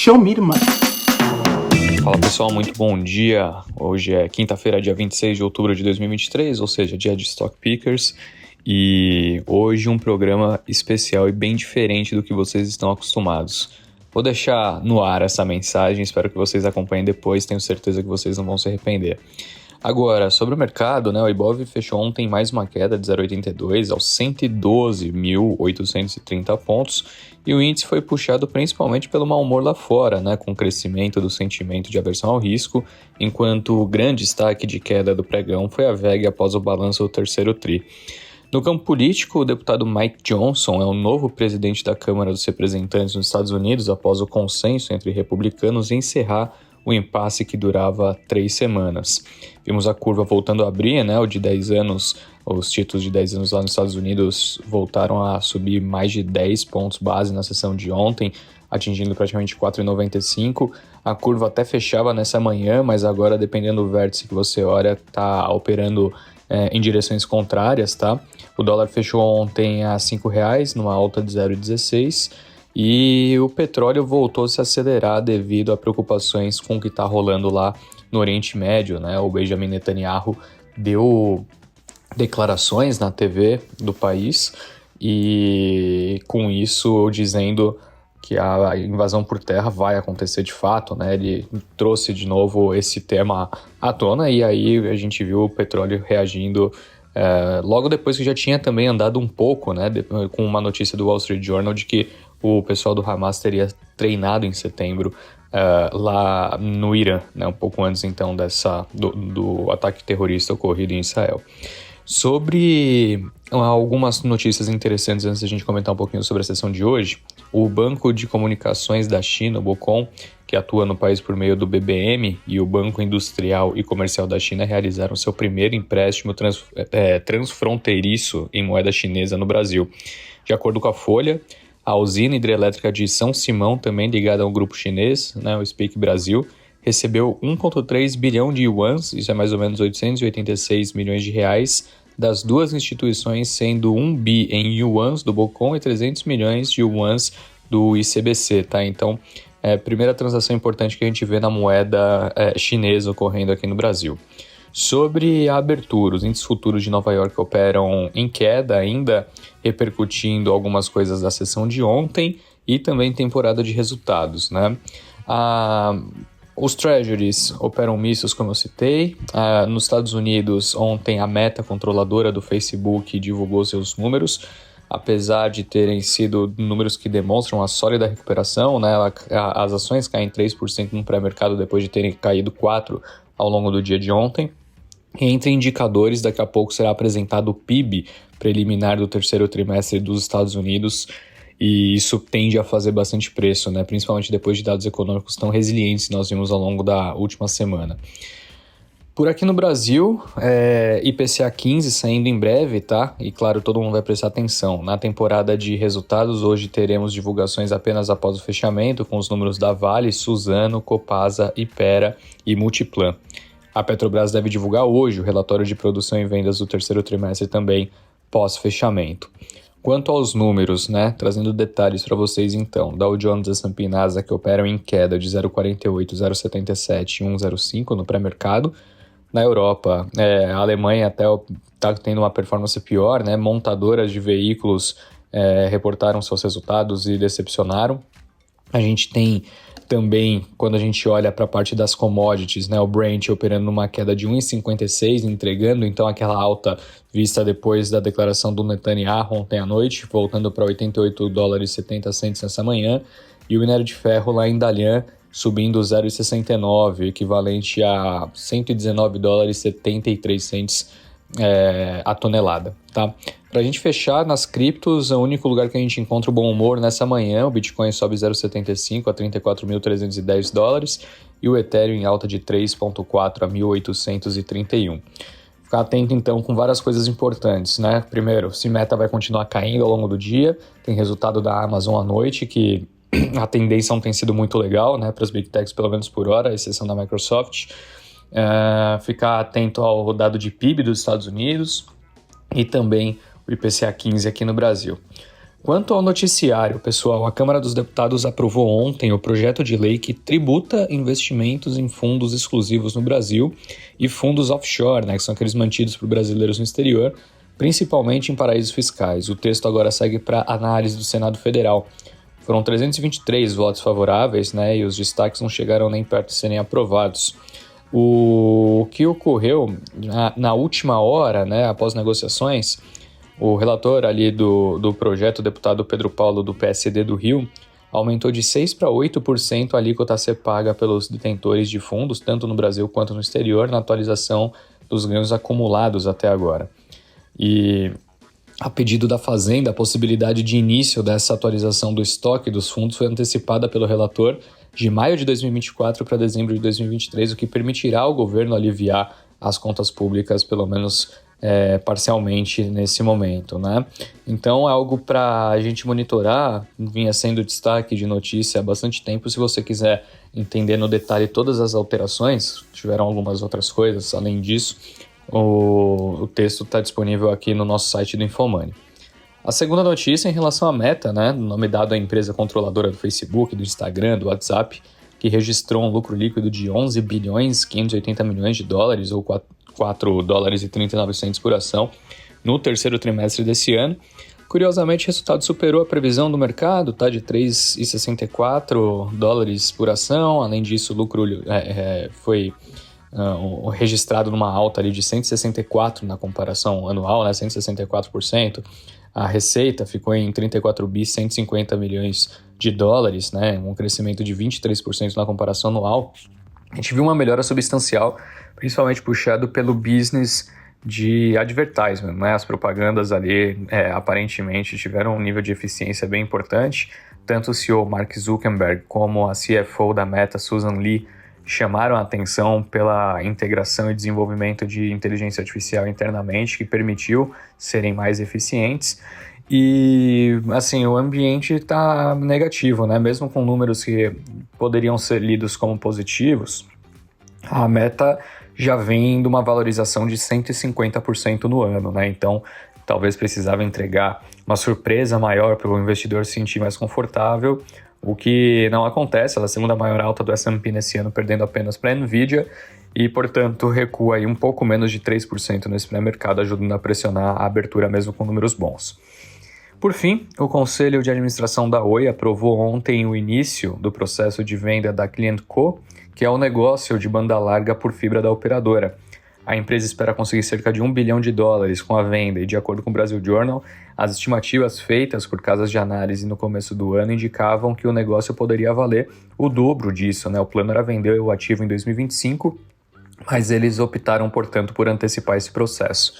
Show me the money. Fala pessoal, muito bom dia. Hoje é quinta-feira, dia 26 de outubro de 2023, ou seja, dia de Stock Pickers. E hoje um programa especial e bem diferente do que vocês estão acostumados. Vou deixar no ar essa mensagem, espero que vocês acompanhem depois, tenho certeza que vocês não vão se arrepender. Agora, sobre o mercado, o Ibov fechou ontem mais uma queda de 0,82 aos 112.830 pontos e o índice foi puxado principalmente pelo mau humor lá fora, com o crescimento do sentimento de aversão ao risco, enquanto o grande destaque de queda do pregão foi a VEG após o balanço do terceiro TRI. No campo político, o deputado Mike Johnson é o novo presidente da Câmara dos Representantes nos Estados Unidos após o consenso entre republicanos em encerrar o impasse que durava 3 semanas. Vimos a curva voltando a abrir, o de 10 anos, os títulos de 10 anos lá nos Estados Unidos voltaram a subir mais de 10 pontos base na sessão de ontem, atingindo praticamente 4,95. A curva até fechava nessa manhã, mas agora, dependendo do vértice que você olha, está operando em direções contrárias, tá? O dólar fechou ontem a R$ 5,00, numa alta de 0,16, e o petróleo voltou a se acelerar devido a preocupações com o que está rolando lá no Oriente Médio, O Benjamin Netanyahu deu declarações na TV do país e com isso dizendo que a invasão por terra vai acontecer de fato, Ele trouxe de novo esse tema à tona e aí a gente viu o petróleo reagindo logo depois que já tinha também andado um pouco, com uma notícia do Wall Street Journal de que o pessoal do Hamas teria treinado em setembro lá no Irã, um pouco antes então do ataque terrorista ocorrido em Israel. Sobre algumas notícias interessantes antes da gente comentar um pouquinho sobre a sessão de hoje, o Banco de Comunicações da China, o BOCOM, que atua no país por meio do BBM, e o Banco Industrial e Comercial da China realizaram seu primeiro empréstimo transfronteiriço em moeda chinesa no Brasil. De acordo com a Folha, a usina hidrelétrica de São Simão, também ligada ao grupo chinês, o SPEAK Brasil, recebeu 1,3 bilhão de yuans, isso é mais ou menos 886 milhões de reais, das duas instituições, sendo 1 bi em yuans do BOCOM e 300 milhões de yuans do ICBC, tá? Então, é a primeira transação importante que a gente vê na moeda chinesa ocorrendo aqui no Brasil. Sobre a abertura, os índices futuros de Nova York operam em queda ainda, repercutindo algumas coisas da sessão de ontem e também temporada de resultados, Os treasuries operam mistos, como eu citei. Nos Estados Unidos, ontem a Meta, controladora do Facebook, divulgou seus números, apesar de terem sido números que demonstram a sólida recuperação, as ações caem 3% no pré-mercado depois de terem caído 4% ao longo do dia de ontem. Entre indicadores, daqui a pouco será apresentado o PIB preliminar do terceiro trimestre dos Estados Unidos, e isso tende a fazer bastante preço, principalmente depois de dados econômicos tão resilientes que nós vimos ao longo da última semana. Por aqui no Brasil, IPCA 15 saindo em breve, tá? E claro, todo mundo vai prestar atenção. Na temporada de resultados, hoje teremos divulgações apenas após o fechamento, com os números da Vale, Suzano, Copasa, Ipera e Multiplan. A Petrobras deve divulgar hoje o relatório de produção e vendas do terceiro trimestre também, pós-fechamento. Quanto aos números, trazendo detalhes para vocês então, Dow Jones e S&P Nasdaq operam em queda de 0,48, 0,77 e 1,05 no pré-mercado. Na Europa, a Alemanha até está tendo uma performance pior, montadoras de veículos reportaram seus resultados e decepcionaram. A gente tem também, quando a gente olha para a parte das commodities, o Brent operando numa queda de 1,56, entregando então aquela alta vista depois da declaração do Netanyahu ontem à noite, voltando para $88,70 nessa manhã, e o minério de ferro lá em Dalian subindo 0,69, equivalente a $119,73 a tonelada, tá? Para a gente fechar nas criptos, o único lugar que a gente encontra o bom humor nessa manhã, o Bitcoin sobe 0,75 a $34.310 e o Ethereum em alta de 3,4 a 1.831. Ficar atento então com várias coisas importantes, Primeiro, se Meta vai continuar caindo ao longo do dia, tem resultado da Amazon à noite, que a tendência não tem sido muito legal, para as Big Techs, pelo menos por hora, à exceção da Microsoft. Ficar atento ao dado de PIB dos Estados Unidos e também o IPCA 15 aqui no Brasil. Quanto ao noticiário, pessoal, a Câmara dos Deputados aprovou ontem o projeto de lei que tributa investimentos em fundos exclusivos no Brasil e fundos offshore, né, que são aqueles mantidos por brasileiros no exterior, principalmente em paraísos fiscais. O texto agora segue para análise do Senado Federal. Foram 323 votos favoráveis, né, e os destaques não chegaram nem perto de serem aprovados. O que ocorreu na última hora, né, após negociações, o relator ali do projeto, o deputado Pedro Paulo, do PSD do Rio, aumentou de 6% para 8% a alíquota a ser paga pelos detentores de fundos, tanto no Brasil quanto no exterior, na atualização dos ganhos acumulados até agora. E a pedido da Fazenda, a possibilidade de início dessa atualização do estoque dos fundos foi antecipada pelo relator de maio de 2024 para dezembro de 2023, o que permitirá ao governo aliviar as contas públicas, pelo menos parcialmente nesse momento, né? Então é algo para a gente monitorar, vinha sendo destaque de notícia há bastante tempo. Se você quiser entender no detalhe todas as alterações, tiveram algumas outras coisas além disso, o texto está disponível aqui no nosso site do Infomoney. A segunda notícia é em relação à Meta, né? Nome dado à empresa controladora do Facebook, do Instagram, do WhatsApp, que registrou um lucro líquido de 11 bilhões 580 milhões de dólares, ou 4 dólares e 39 centos por ação, no terceiro trimestre desse ano. Curiosamente, o resultado superou a previsão do mercado, tá, de 3,64 dólares por ação. Além disso, o lucro foi registrado numa alta ali de 164% na comparação anual, né, 164%. A receita ficou em 34 bi 150 milhões de dólares, né, um crescimento de 23% na comparação anual. A gente viu uma melhora substancial, principalmente puxado pelo business de advertisement, né? As propagandas ali aparentemente tiveram um nível de eficiência bem importante. Tanto o CEO Mark Zuckerberg como a CFO da Meta, Susan Li, chamaram a atenção pela integração e desenvolvimento de inteligência artificial internamente, que permitiu serem mais eficientes. E, assim, o ambiente está negativo, né? Mesmo com números que poderiam ser lidos como positivos, a Meta já vem de uma valorização de 150% no ano, né? Então, talvez precisava entregar uma surpresa maior para o investidor se sentir mais confortável, o que não acontece. Ela é a segunda maior alta do S&P nesse ano, perdendo apenas para a Nvidia, e, portanto, recua aí um pouco menos de 3% nesse pré-mercado, ajudando a pressionar a abertura mesmo com números bons. Por fim, o Conselho de Administração da Oi aprovou ontem o início do processo de venda da ClientCo, que é o negócio de banda larga por fibra da operadora. A empresa espera conseguir cerca de $1 bilhão com a venda e, de acordo com o Brasil Journal, as estimativas feitas por casas de análise no começo do ano indicavam que o negócio poderia valer o dobro disso, né? O plano era vender o ativo em 2025, mas eles optaram, portanto, por antecipar esse processo.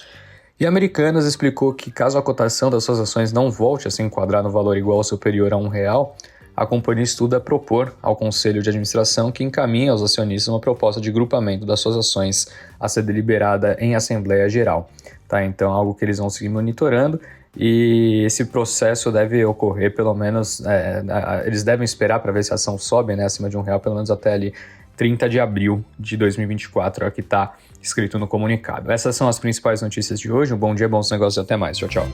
E a Americanas explicou que, caso a cotação das suas ações não volte a se enquadrar no valor igual ou superior a R$1, a companhia estuda propor ao Conselho de Administração que encaminhe aos acionistas uma proposta de grupamento das suas ações a ser deliberada em Assembleia Geral. Tá? Então, algo que eles vão seguir monitorando, e esse processo deve ocorrer pelo menos, eles devem esperar para ver se a ação sobe, né, acima de R$1, pelo menos até ali 30 de abril de 2024, é o que está escrito no comunicado. Essas são as principais notícias de hoje. Um bom dia, bons negócios e até mais. Tchau, tchau.